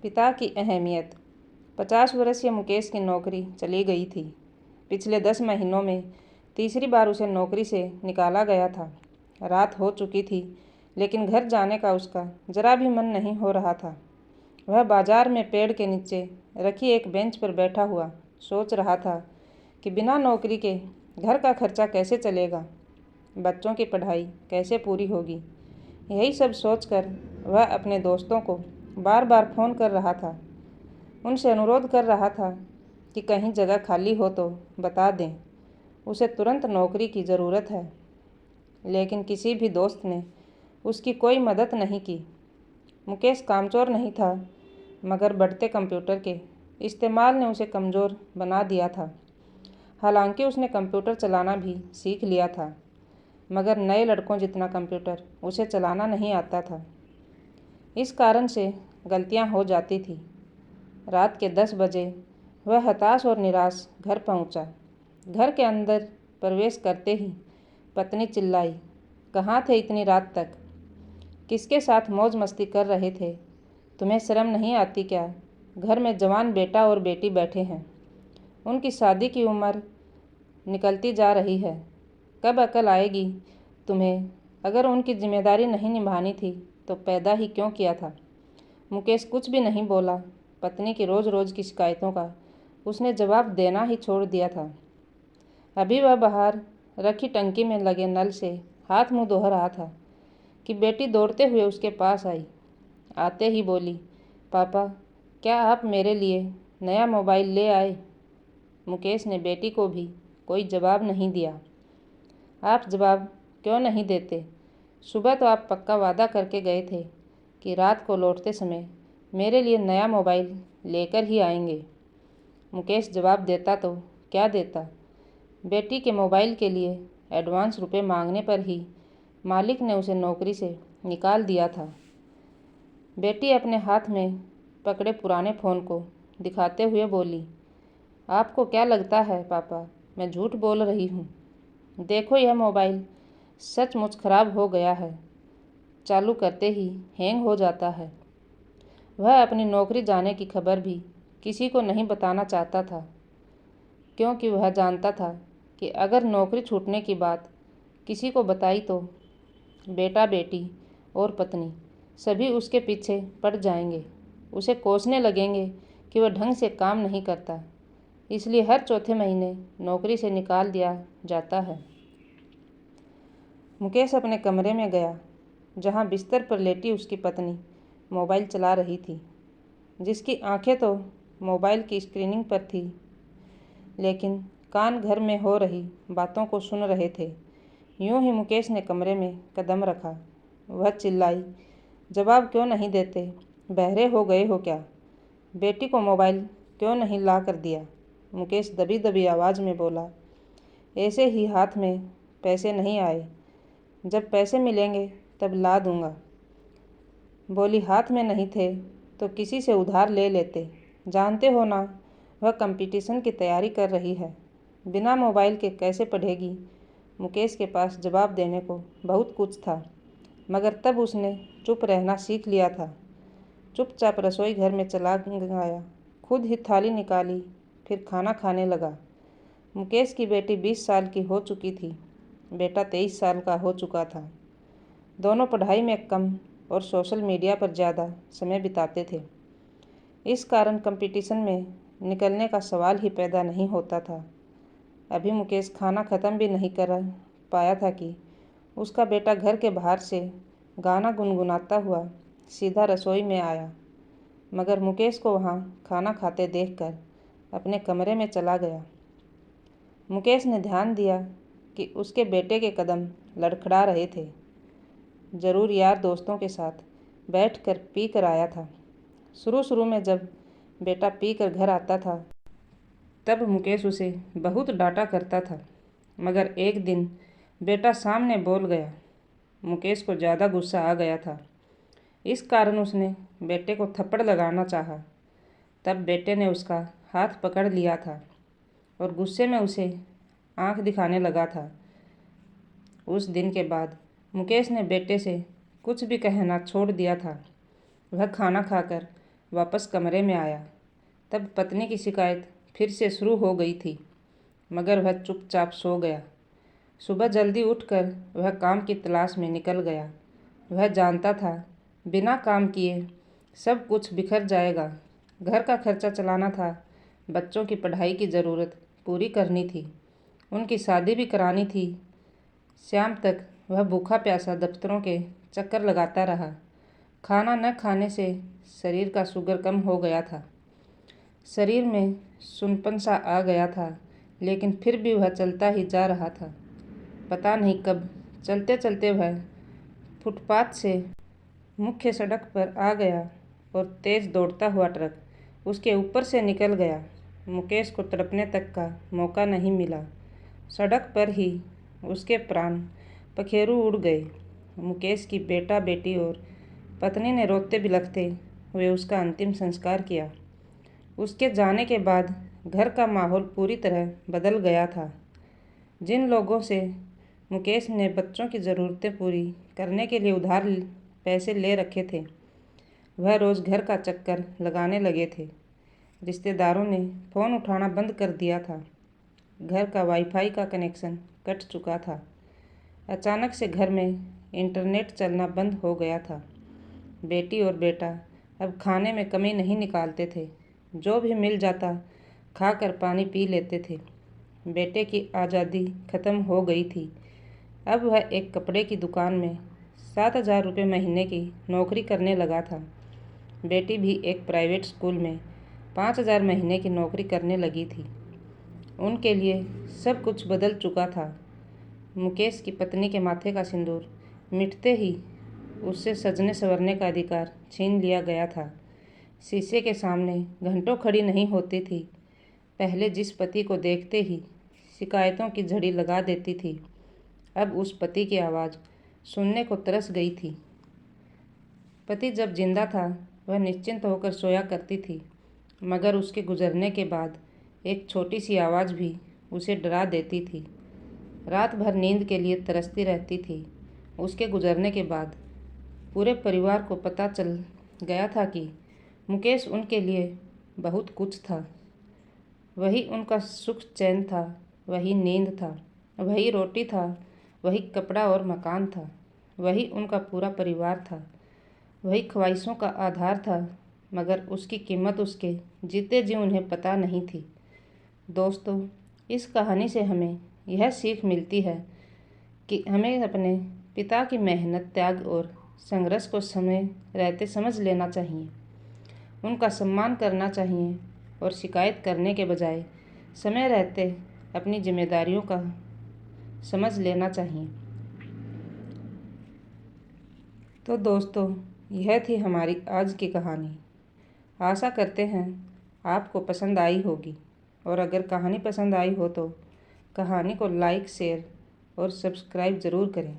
पिता की अहमियत। 50 वर्षीय मुकेश की नौकरी चली गई थी। पिछले 10 महीनों में तीसरी बार उसे नौकरी से निकाला गया था। रात हो चुकी थी, लेकिन घर जाने का उसका जरा भी मन नहीं हो रहा था। वह बाजार में पेड़ के नीचे रखी एक बेंच पर बैठा हुआ सोच रहा था कि बिना नौकरी के घर का खर्चा कैसे चलेगा, बच्चों की पढ़ाई कैसे पूरी होगी। यही सब सोचकर वह अपने दोस्तों को बार बार फ़ोन कर रहा था। उनसे अनुरोध कर रहा था कि कहीं जगह खाली हो तो बता दें, उसे तुरंत नौकरी की ज़रूरत है। लेकिन किसी भी दोस्त ने उसकी कोई मदद नहीं की। मुकेश कामचोर नहीं था, मगर बढ़ते कंप्यूटर के इस्तेमाल ने उसे कमज़ोर बना दिया था। हालांकि उसने कंप्यूटर चलाना भी सीख लिया था, मगर नए लड़कों जितना कंप्यूटर उसे चलाना नहीं आता था। इस कारण से गलतियां हो जाती थी। रात के 10 बजे वह हताश और निराश घर पहुंचा। घर के अंदर प्रवेश करते ही पत्नी चिल्लाई, कहाँ थे इतनी रात तक? किसके साथ मौज मस्ती कर रहे थे? तुम्हें शर्म नहीं आती क्या? घर में जवान बेटा और बेटी बैठे हैं। उनकी शादी की उम्र निकलती जा रही है। कब अकल आएगी तुम्हें? अगर उनकी जिम्मेदारी नहीं निभानी थी तो पैदा ही क्यों किया था? मुकेश कुछ भी नहीं बोला। पत्नी की रोज़ रोज़ की शिकायतों का उसने जवाब देना ही छोड़ दिया था। अभी वह बाहर रखी टंकी में लगे नल से हाथ मुंह धो रहा था कि बेटी दौड़ते हुए उसके पास आई। आते ही बोली, पापा, क्या आप मेरे लिए नया मोबाइल ले आए? मुकेश ने बेटी को भी कोई जवाब नहीं दिया। आप जवाब क्यों नहीं देते? सुबह तो आप पक्का वादा करके गए थे कि रात को लौटते समय मेरे लिए नया मोबाइल लेकर ही आएंगे। मुकेश जवाब देता तो क्या देता। बेटी के मोबाइल के लिए एडवांस रुपए मांगने पर ही मालिक ने उसे नौकरी से निकाल दिया था। बेटी अपने हाथ में पकड़े पुराने फ़ोन को दिखाते हुए बोली, आपको क्या लगता है पापा, मैं झूठ बोल रही हूँ? देखो, यह मोबाइल सचमुच खराब हो गया है। चालू करते ही हैंग हो जाता है। वह अपनी नौकरी जाने की खबर भी किसी को नहीं बताना चाहता था, क्योंकि वह जानता था कि अगर नौकरी छूटने की बात किसी को बताई तो बेटा बेटी और पत्नी सभी उसके पीछे पड़ जाएंगे, उसे कोसने लगेंगे कि वह ढंग से काम नहीं करता। इसलिए हर चौथे महीने नौकरी से निकाल दिया जाता है। मुकेश अपने कमरे में गया, जहां बिस्तर पर लेटी उसकी पत्नी मोबाइल चला रही थी, जिसकी आंखें तो मोबाइल की स्क्रीनिंग पर थी, लेकिन कान घर में हो रही बातों को सुन रहे थे। यूं ही मुकेश ने कमरे में कदम रखा। वह चिल्लाई, जवाब क्यों नहीं देते? बहरे हो गए हो क्या? बेटी को मोबाइल क्यों नहीं ला कर दिया? मुकेश दबी दबी आवाज़ में बोला, ऐसे ही हाथ में पैसे नहीं आए, जब पैसे मिलेंगे तब ला दूंगा। बोली, हाथ में नहीं थे तो किसी से उधार ले लेते। जानते हो ना, वह कंपटीशन की तैयारी कर रही है, बिना मोबाइल के कैसे पढ़ेगी? मुकेश के पास जवाब देने को बहुत कुछ था, मगर तब उसने चुप रहना सीख लिया था। चुपचाप रसोई घर में चला गया, खुद ही थाली निकाली, फिर खाना खाने लगा। मुकेश की बेटी 20 साल की हो चुकी थी, बेटा 23 साल का हो चुका था। दोनों पढ़ाई में कम और सोशल मीडिया पर ज़्यादा समय बिताते थे। इस कारण कंपटीशन में निकलने का सवाल ही पैदा नहीं होता था। अभी मुकेश खाना ख़त्म भी नहीं कर पाया था कि उसका बेटा घर के बाहर से गाना गुनगुनाता हुआ सीधा रसोई में आया, मगर मुकेश को वहाँ खाना खाते देखकर अपने कमरे में चला गया। मुकेश ने ध्यान दिया कि उसके बेटे के कदम लड़खड़ा रहे थे। ज़रूर यार दोस्तों के साथ बैठकर पी कर आया था। शुरू में जब बेटा पी कर घर आता था, तब मुकेश उसे बहुत डांटा करता था, मगर एक दिन बेटा सामने बोल गया। मुकेश को ज़्यादा गुस्सा आ गया था। इस कारण उसने बेटे को थप्पड़ लगाना चाहा। तब बेटे ने उसका हाथ पकड़ लिया था और गुस्से में उसे आंख दिखाने लगा था। उस दिन के बाद मुकेश ने बेटे से कुछ भी कहना छोड़ दिया था। वह खाना खाकर वापस कमरे में आया तब पत्नी की शिकायत फिर से शुरू हो गई थी, मगर वह चुपचाप सो गया। सुबह जल्दी उठकर वह काम की तलाश में निकल गया। वह जानता था बिना काम किए सब कुछ बिखर जाएगा। घर का खर्चा चलाना था, बच्चों की पढ़ाई की ज़रूरत पूरी करनी थी, उनकी शादी भी करानी थी। शाम तक वह भूखा प्यासा दफ्तरों के चक्कर लगाता रहा। खाना न खाने से शरीर का शुगर कम हो गया था, शरीर में सुनपन सा आ गया था, लेकिन फिर भी वह चलता ही जा रहा था। पता नहीं कब चलते चलते वह फुटपाथ से मुख्य सड़क पर आ गया और तेज़ दौड़ता हुआ ट्रक उसके ऊपर से निकल गया। मुकेश को तड़पने तक का मौका नहीं मिला। सड़क पर ही उसके प्राण पखेरु उड़ गए। मुकेश की बेटा बेटी और पत्नी ने रोते बिलखते हुए उसका अंतिम संस्कार किया। उसके जाने के बाद घर का माहौल पूरी तरह बदल गया था। जिन लोगों से मुकेश ने बच्चों की ज़रूरतें पूरी करने के लिए उधार पैसे ले रखे थे, वह रोज़ घर का चक्कर लगाने लगे थे। रिश्तेदारों ने फ़ोन उठाना बंद कर दिया था। घर का वाईफाई का कनेक्शन कट चुका था। अचानक से घर में इंटरनेट चलना बंद हो गया था। बेटी और बेटा अब खाने में कमी नहीं निकालते थे। जो भी मिल जाता खाकर पानी पी लेते थे। बेटे की आज़ादी ख़त्म हो गई थी। अब वह एक कपड़े की दुकान में 7,000 रुपये महीने की नौकरी करने लगा था। बेटी भी एक प्राइवेट स्कूल में 5,000 महीने की नौकरी करने लगी थी। उनके लिए सब कुछ बदल चुका था। मुकेश की पत्नी के माथे का सिंदूर मिटते ही उससे सजने संवरने का अधिकार छीन लिया गया था। शीशे के सामने घंटों खड़ी नहीं होती थी। पहले जिस पति को देखते ही शिकायतों की झड़ी लगा देती थी, अब उस पति की आवाज़ सुनने को तरस गई थी। पति जब जिंदा था वह निश्चिंत होकर सोया करती थी, मगर उसके गुजरने के बाद एक छोटी सी आवाज़ भी उसे डरा देती थी। रात भर नींद के लिए तरसती रहती थी। उसके गुजरने के बाद पूरे परिवार को पता चल गया था कि मुकेश उनके लिए बहुत कुछ था। वही उनका सुख चैन था, वही नींद था, वही रोटी था, वही कपड़ा और मकान था, वही उनका पूरा परिवार था, वही ख्वाहिशों का आधार था, मगर उसकी कीमत उसके जीते जी उन्हें पता नहीं थी। दोस्तों, इस कहानी से हमें यह सीख मिलती है कि हमें अपने पिता की मेहनत, त्याग और संघर्ष को समय रहते समझ लेना चाहिए, उनका सम्मान करना चाहिए और शिकायत करने के बजाय समय रहते अपनी जिम्मेदारियों का समझ लेना चाहिए। तो दोस्तों, यह थी हमारी आज की कहानी। आशा करते हैं आपको पसंद आई होगी, और अगर कहानी पसंद आई हो तो कहानी को लाइक, शेयर और सब्सक्राइब ज़रूर करें।